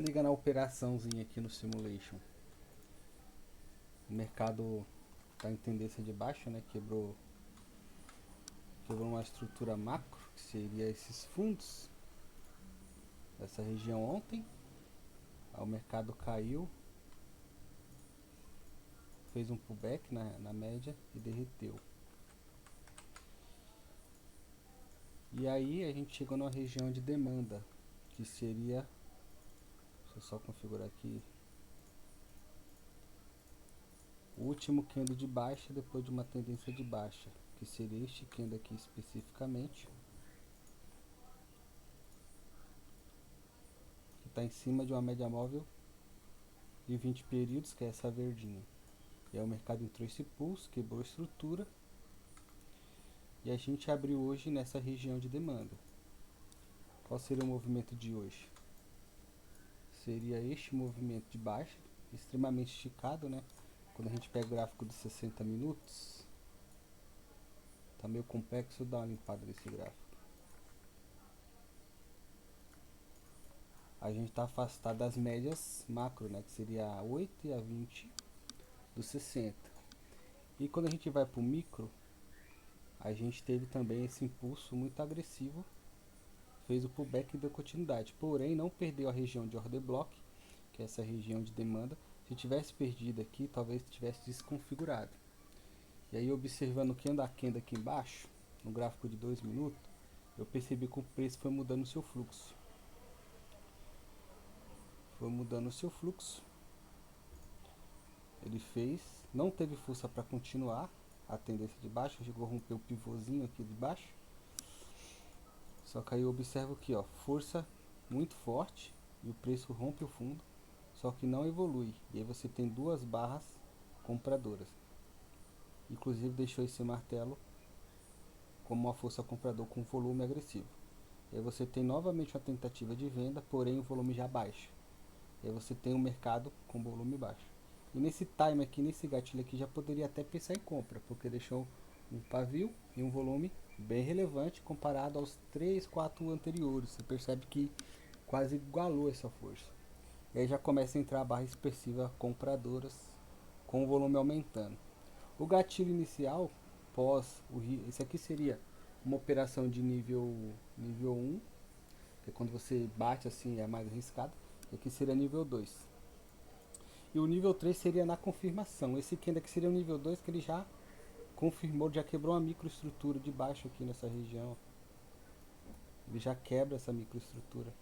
liga na operaçãozinha aqui no Simulation. O mercado está em tendência de baixa, né? Quebrou uma estrutura macro, que seria esses fundos, essa região ontem. Aí o mercado caiu, fez um pullback na média e derreteu. E aí a gente chegou numa região de demanda, que seria, deixa eu só configurar aqui, o último candle de baixa depois de uma tendência de baixa, que seria este candle aqui especificamente, que está em cima de uma média móvel de 20 períodos, que é essa verdinha. E aí o mercado entrou esse pulso, quebrou a estrutura, e a gente abriu hoje nessa região de demanda. Qual seria o movimento de hoje? Seria este movimento de baixa, extremamente esticado, né? Quando a gente pega o gráfico de 60 minutos, tá meio complexo dar uma limpada nesse gráfico. A gente está afastado das médias macro, né? Que seria a 8 e a 20 dos 60. E quando a gente vai para o micro, a gente teve também esse impulso muito agressivo, fez o pullback e deu continuidade, porém não perdeu a região de order block, que é essa região de demanda. Se tivesse perdido aqui, talvez tivesse desconfigurado. E aí, observando o candle aqui embaixo, no gráfico de 2 minutos, eu percebi que o preço foi mudando o seu fluxo. Foi mudando o seu fluxo. Ele não teve força para continuar a tendência de baixo, chegou a romper o pivôzinho aqui de baixo. Só que aí eu observo aqui, ó, força muito forte e o preço rompe o fundo, só que não evolui. E aí você tem duas barras compradoras. Inclusive deixou esse martelo como uma força comprador com volume agressivo. E aí você tem novamente uma tentativa de venda, porém o volume já baixo. E aí você tem um mercado com volume baixo. E nesse time aqui, nesse gatilho aqui, já poderia até pensar em compra, porque deixou um pavio e um volume bem relevante comparado aos 3, 4 anteriores. Você percebe que quase igualou essa força. E aí já começa a entrar a barra expressiva compradoras com o volume aumentando. O gatilho inicial, esse aqui seria uma operação de nível 1, que é quando você bate assim, é mais arriscado. Aqui seria nível 2. E o nível 3 seria na confirmação. Esse aqui ainda que seria o nível 2, que ele já confirmou, já quebrou uma microestrutura de baixo aqui nessa região. Ele já quebra essa microestrutura.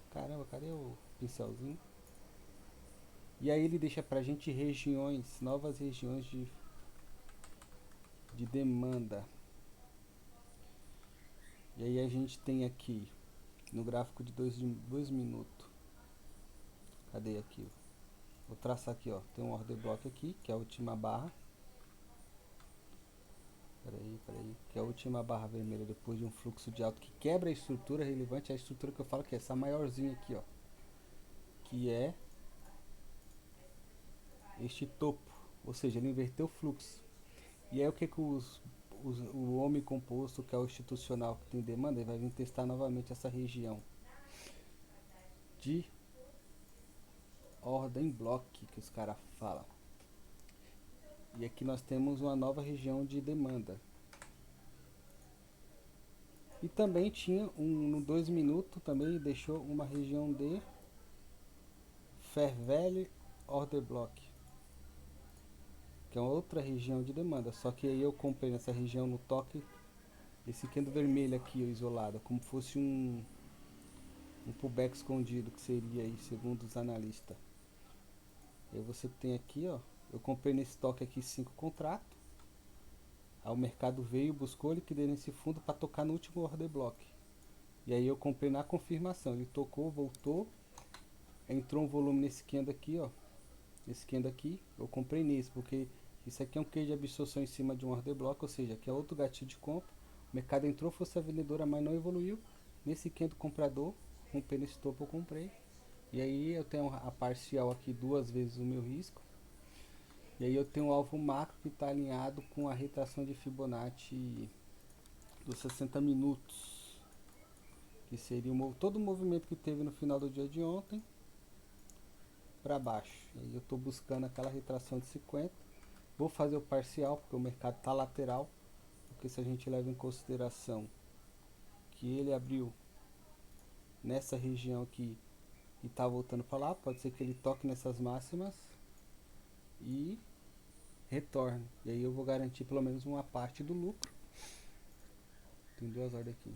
Caramba, cadê o pincelzinho? E aí ele deixa pra gente regiões, novas regiões de demanda. E aí a gente tem aqui no gráfico de 2 minutos. Cadê aqui? Vou traçar aqui, ó. Tem um order block aqui, que é a última barra. Peraí. Que é a última barra vermelha depois de um fluxo de alto que quebra a estrutura relevante. A estrutura que eu falo que é essa maiorzinha aqui, ó. Que é este topo. Ou seja, ele inverteu o fluxo. E aí o que o homem composto, que é o institucional que tem demanda, ele vai vir testar novamente essa região de ordem block que os caras falam. E aqui nós temos uma nova região de demanda. E também tinha no 2 minutos, também deixou uma região de Fair Value Order Block, que é outra região de demanda. Só que aí eu comprei nessa região no toque esse candle vermelho aqui, ó, isolado, como fosse um pullback escondido, que seria aí, segundo os analistas. E aí você tem aqui, ó, eu comprei nesse toque aqui 5 contratos. Aí o mercado veio, buscou, liquidez nesse fundo para tocar no último order block. E aí eu comprei na confirmação, ele tocou, voltou, entrou um volume nesse candle aqui, ó. Esse candle aqui, eu comprei nesse, porque isso aqui é um case de absorção em cima de um order block, ou seja, aqui é outro gatilho de compra. O mercado entrou, força vendedora, mas não evoluiu. Nesse candle comprador, rompendo esse topo, eu comprei. E aí eu tenho a parcial aqui 2 vezes o meu risco. E aí eu tenho um alvo macro que está alinhado com a retração de Fibonacci dos 60 minutos. que seria todo o movimento que teve no final do dia de ontem para baixo. E aí eu estou buscando aquela retração de 50. Vou fazer o parcial porque o mercado está lateral, porque se a gente leva em consideração que ele abriu nessa região aqui e está voltando para lá, pode ser que ele toque nessas máximas e retorne. E aí eu vou garantir pelo menos uma parte do lucro. Tem duas ordens aqui.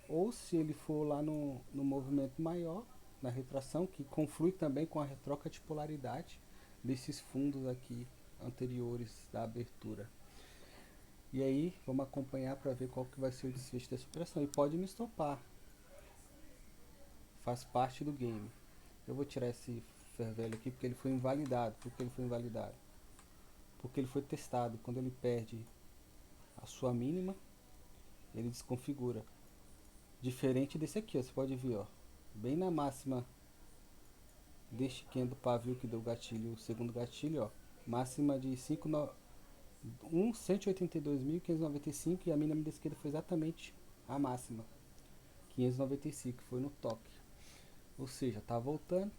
Ou se ele for lá no movimento maior, na retração, que conflui também com a troca de polaridade desses fundos aqui anteriores da abertura. E aí vamos acompanhar para ver qual que vai ser o desfecho dessa operação. E pode me estopar. Faz parte do game. Eu vou tirar esse fervelho aqui porque ele foi invalidado. Por que ele foi invalidado? Porque ele foi testado. Quando ele perde a sua mínima, ele desconfigura. Diferente desse aqui, ó, você pode ver, ó, bem na máxima deste candle do pavio que deu o gatilho, o segundo gatilho, ó, máxima de 182.595 e a mínima da esquerda foi exatamente a máxima, 595, foi no toque. Ou seja, tá voltando.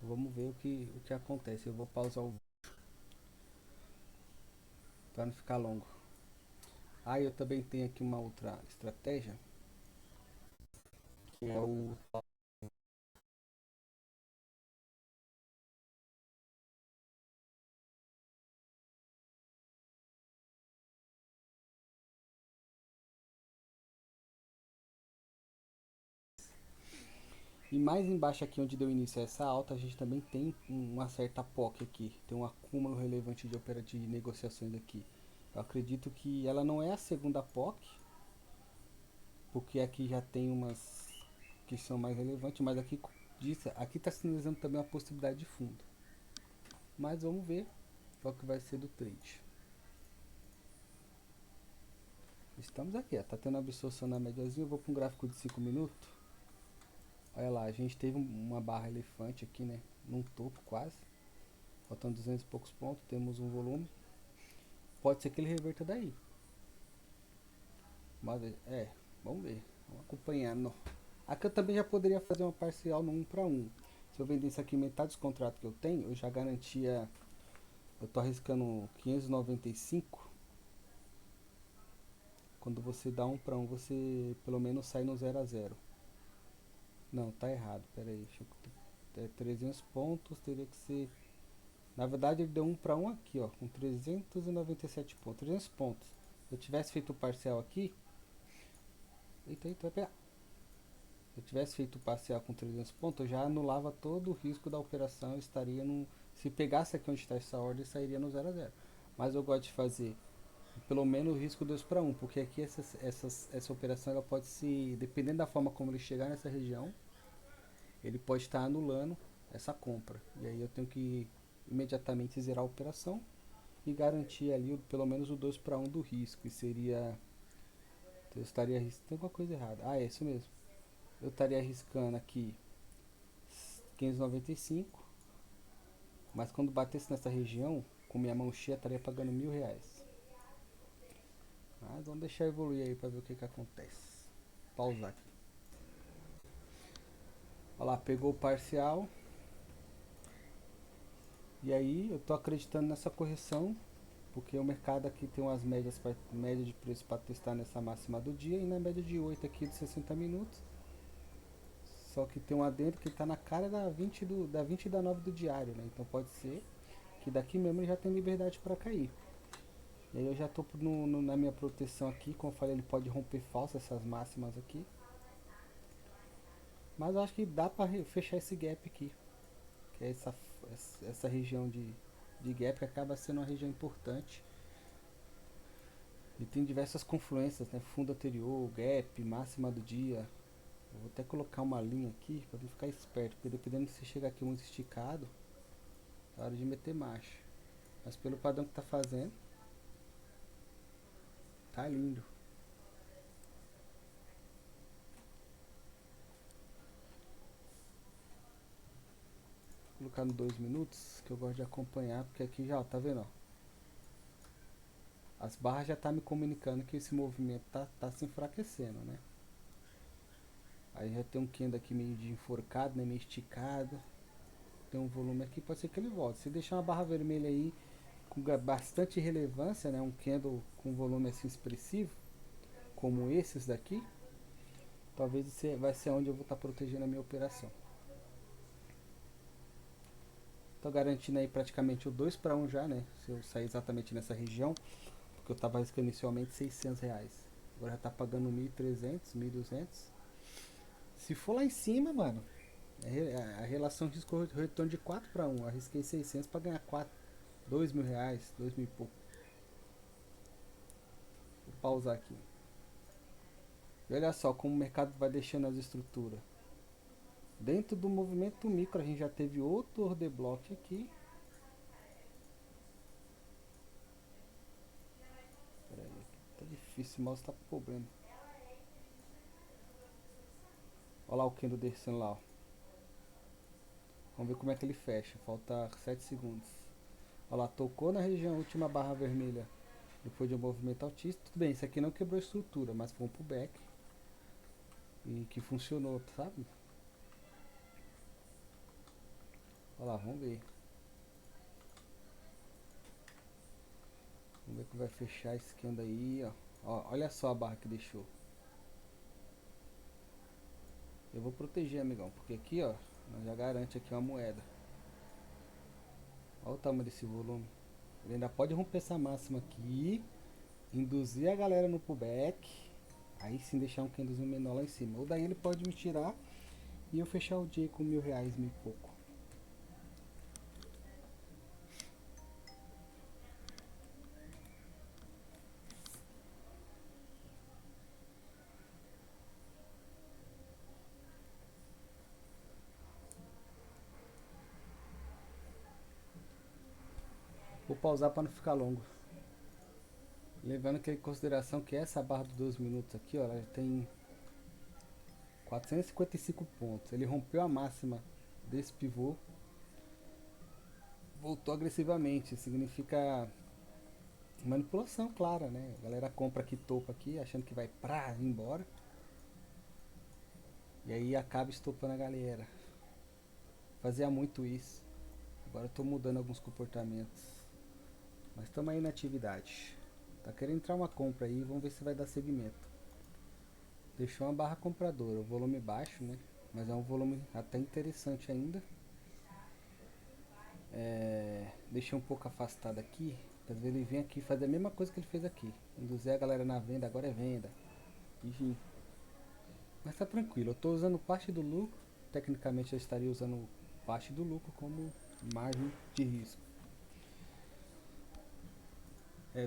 Vamos ver o que acontece. Eu vou pausar o vídeo para não ficar longo. Ah, eu também tenho aqui uma outra estratégia, que é o e mais embaixo aqui onde deu início a essa alta, a gente também tem uma certa POC aqui. Tem um acúmulo relevante de negociações aqui. Eu acredito que ela não é a segunda POC, porque aqui já tem umas que são mais relevantes, mas aqui está sinalizando também a possibilidade de fundo. Mas vamos ver qual que vai ser do trade. Estamos aqui, ó, tá tendo absorção na médiazinha. Eu vou para um gráfico de 5 minutos. Olha lá, a gente teve uma barra elefante aqui, né? Num topo quase. Faltando 200 e poucos pontos, temos um volume. Pode ser que ele reverta daí. Mas vamos ver. Vamos acompanhando. Aqui eu também já poderia fazer uma parcial no 1 para 1. Se eu vendesse aqui metade dos contratos que eu tenho, eu já garantia. Eu tô arriscando 595. Quando você dá 1 para 1, você pelo menos sai no 0 a 0. Não, tá errado. Pera aí. 300 pontos teria que ser. Na verdade, ele deu 1 para 1 aqui, ó, com 397 pontos. 300 pontos. Se eu tivesse feito o parcial aqui. Eita, vai pegar. Se eu tivesse feito o parcial com 300 pontos, eu já anulava todo o risco da operação. Estaria no. Se pegasse aqui onde está essa ordem, sairia no 0 a 0. Mas eu gosto de fazer pelo menos o risco 2 para 1, porque aqui essa operação ela pode se. Dependendo da forma como ele chegar nessa região, ele pode estar anulando essa compra. E aí eu tenho que imediatamente zerar a operação e garantir ali pelo menos o 2 para 1 do risco. E seria. Eu estaria arriscando. Tem alguma coisa errada. Ah, é isso mesmo. Eu estaria arriscando aqui 595, mas quando batesse nessa região, com minha mão cheia, estaria pagando R$ 1.000. Mas vamos deixar evoluir aí para ver o que acontece. Pausar aqui. Olha lá, pegou o parcial. E aí eu tô acreditando nessa correção, porque o mercado aqui tem umas média de preço para testar nessa máxima do dia e na média de 8 aqui de 60 minutos. Só que tem um adendo que está na cara da 20 e da 9 do diário, né? Então pode ser que daqui mesmo ele já tem liberdade para cair. E aí eu já estou na minha proteção aqui, como eu falei, ele pode romper falso essas máximas aqui. Mas eu acho que dá para fechar esse gap aqui, que é essa região de gap que acaba sendo uma região importante. E tem diversas confluências, né? Fundo anterior, gap, máxima do dia. Eu vou até colocar uma linha aqui para ficar esperto, porque dependendo se chegar aqui muito esticado, é hora de meter marcha. Mas pelo padrão que tá fazendo, tá lindo. Vou colocar no 2 minutos, que eu gosto de acompanhar, porque aqui já, ó, tá vendo, ó. As barras já tá me comunicando que esse movimento tá se enfraquecendo, né? Aí já tem um candle aqui meio de enforcado, né? Meio esticado. Tem um volume aqui, pode ser que ele volte. Se deixar uma barra vermelha aí com bastante relevância, né? Um candle com volume assim expressivo, como esses daqui, talvez vai ser onde eu vou estar protegendo a minha operação. Tô garantindo aí praticamente o 2 para 1 já, né? Se eu sair exatamente nessa região, porque eu tava arriscando inicialmente R$ 600. Agora já tá pagando 1.300, 1.200. Se for lá em cima, mano, a relação risco-retorno de 4 para 1. Arrisquei 600 para ganhar 4, R$ 2.000, 2.000 e pouco. Vou pausar aqui. E olha só como o mercado vai deixando as estruturas. Dentro do movimento micro a gente já teve outro order block aqui. Pera aí, tá difícil, o mouse tá com problema. Olha lá o candle descendo lá, ó. Vamos ver como é que ele fecha. Falta 7 segundos. Olha lá, tocou na região, última barra vermelha. Depois de um movimento altíssimo. Tudo bem, isso aqui não quebrou a estrutura, mas foi um pullback. E que funcionou, sabe? Olha lá, vamos ver. Vamos ver como vai fechar esse candle aí, ó. Ó. Olha só a barra que deixou. Eu vou proteger, amigão, porque aqui, ó, nós já garante aqui uma moeda. Olha o tamanho desse volume. Ele ainda pode romper essa máxima aqui, induzir a galera no pullback, aí sim deixar um candlezinho menor lá em cima. Ou daí ele pode me tirar e eu fechar o dia com R$ 1.000, mil e pouco. Vou pausar para não ficar longo. Levando em consideração que essa barra dos 12 minutos aqui, ó, ela já tem 455 pontos. Ele rompeu a máxima desse pivô, voltou agressivamente. Significa manipulação clara, né? A galera compra aqui topo aqui, achando que vai pra ir embora. E aí acaba estopando a galera. Fazia muito isso. Agora eu tô mudando alguns comportamentos. Mas estamos aí na atividade. Tá querendo entrar uma compra aí, vamos ver se vai dar segmento. Deixou uma barra compradora, o volume baixo, né? Mas é um volume até interessante ainda. Deixei um pouco afastado aqui. Às vezes ele vem aqui fazer a mesma coisa que ele fez aqui. Induzir a galera na venda, agora é venda. Enfim. Mas tá tranquilo, eu tô usando parte do lucro. Tecnicamente eu estaria usando parte do lucro como margem de risco.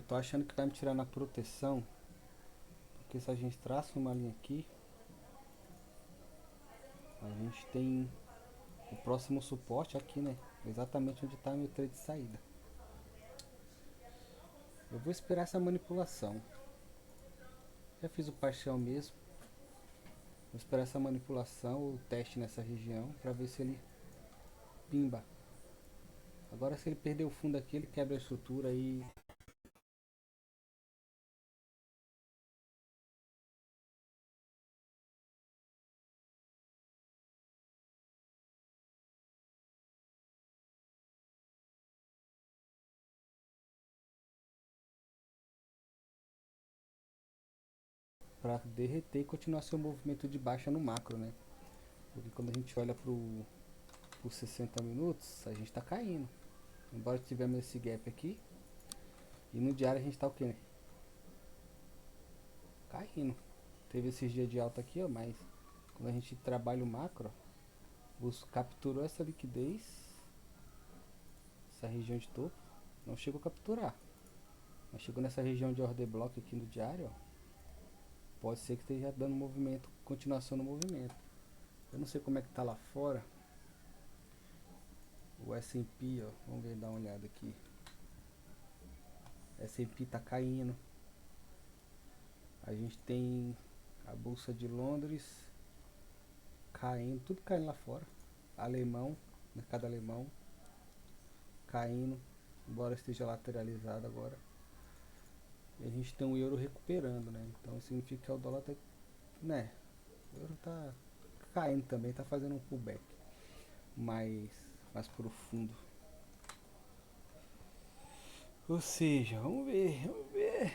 Tô achando que vai me tirar na proteção. Porque se a gente traça uma linha aqui, a gente tem o próximo suporte aqui, né? Exatamente onde está meu trade de saída. Eu vou esperar essa manipulação. Já fiz o parcial mesmo. Vou esperar essa manipulação, o teste nessa região, para ver se ele pimba. Agora se ele perder o fundo aqui, ele quebra a estrutura e para derreter e continuar seu movimento de baixa no macro, né? Porque quando a gente olha para os 60 minutos, a gente está caindo. Embora tivemos esse gap aqui, e no diário a gente está o que, né? Caindo. Teve esses dias de alta aqui, ó, mas quando a gente trabalha o macro, capturou essa liquidez, essa região de topo, não chegou a capturar, mas chegou nessa região de order block aqui no diário, ó, pode ser que esteja dando movimento, continuação no movimento. Eu não sei como é que tá lá fora o S&P, ó, vamos ver, dar uma olhada aqui. S&P tá caindo. A gente tem a bolsa de Londres caindo, tudo caindo lá fora. Alemão, mercado alemão caindo, embora esteja lateralizado agora. E a gente tem o euro recuperando, né? Então significa que o dólar tá, né? O euro tá caindo também, tá fazendo um pullback mais, mais profundo. Ou seja, vamos ver, vamos ver.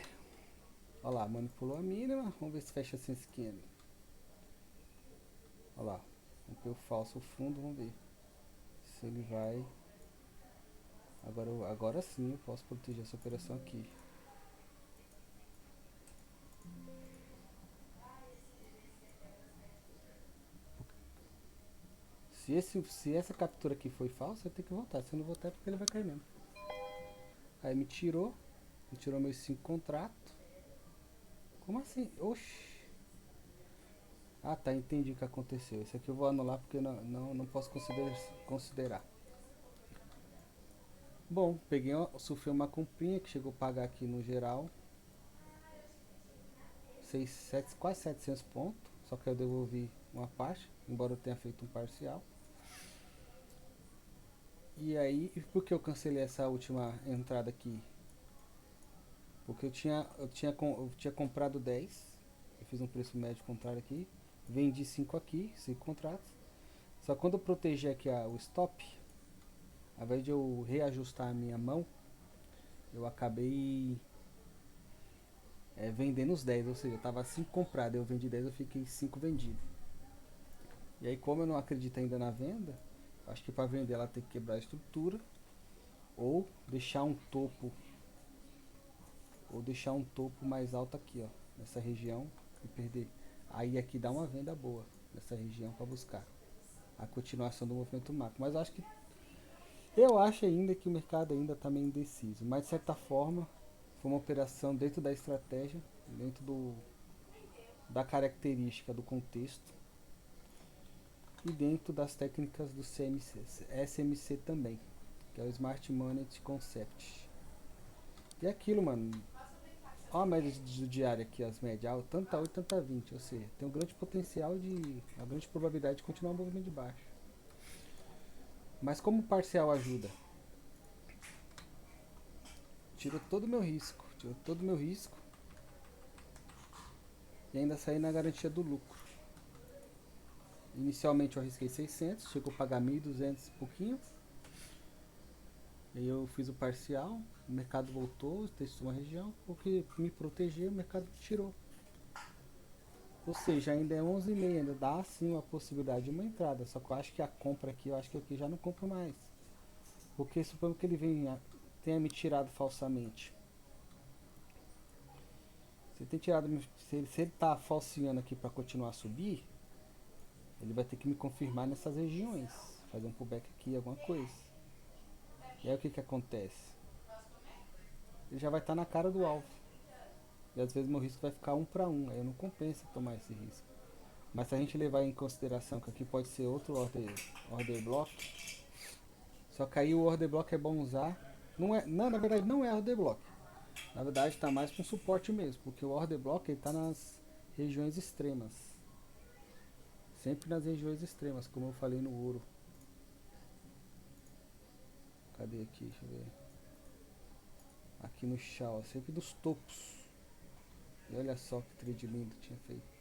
Olha lá, manipulou a mínima, vamos ver se fecha sem esquema. Olha lá, rompeu falso fundo, vamos ver se ele vai. Agora sim eu posso proteger essa operação aqui. Se essa captura aqui foi falsa, eu tenho que voltar. Se eu não voltar é porque ele vai cair mesmo. Aí me tirou meus 5 contratos. Como assim? Oxi. Ah tá, entendi o que aconteceu. Esse aqui eu vou anular porque não posso considerar. Bom, peguei surfei uma comprinha que chegou a pagar aqui no geral quase 700 pontos. Só que eu devolvi uma parte, embora eu tenha feito um parcial. E aí, por que eu cancelei essa última entrada aqui? Porque eu tinha comprado 10. Eu fiz um preço médio contrário aqui. Vendi 5 aqui, 5 contratos. Só que quando eu protegi aqui o stop, ao invés de eu reajustar a minha mão, eu acabei vendendo os 10. Ou seja, eu tava 5 comprado, eu vendi 10, eu fiquei 5 vendido. E aí, como eu não acredito ainda na venda, acho que para vender ela tem que quebrar a estrutura ou deixar um topo mais alto aqui, ó, nessa região e perder. Aí aqui dá uma venda boa nessa região para buscar a continuação do movimento macro. Mas eu acho ainda que o mercado ainda está meio indeciso. Mas de certa forma foi uma operação dentro da estratégia, dentro da característica do contexto e dentro das técnicas do SMC também, que é o Smart Money Concept. E é aquilo, mano. Olha a média do diário aqui, as médias, tanto a 8, tanto a 20. Ou seja, tem um grande potencial uma grande probabilidade de continuar o movimento de baixo. Mas como o parcial ajuda? Tirou todo o meu risco e ainda saí na garantia do lucro. Inicialmente eu arrisquei 600, chegou a pagar 1.200 e pouquinho. Aí eu fiz o parcial, o mercado voltou, testou uma região, porque me proteger, o mercado tirou. Ou seja, ainda é 11h30, ainda dá sim uma possibilidade de uma entrada. Só que eu acho que a compra aqui, eu acho que aqui já não compro mais. Porque suponho que ele tenha me tirado falsamente. Se ele, tem tirado, se ele tá falseando aqui para continuar a subir, ele vai ter que me confirmar nessas regiões. Fazer um pullback aqui, alguma coisa. E aí o que que acontece? Ele já vai estar na cara do alvo. E às vezes meu risco vai ficar 1 para 1. Aí eu não compensa tomar esse risco. Mas se a gente levar em consideração que aqui pode ser outro order block, só que aí o order block é bom usar. Não, na verdade não é order block. Na verdade está mais com suporte mesmo, porque o order block está nas regiões extremas. Sempre nas regiões extremas, como eu falei no ouro. Cadê aqui? Deixa eu ver. Aqui no chão, sempre dos topos. E olha só que trade lindo tinha feito.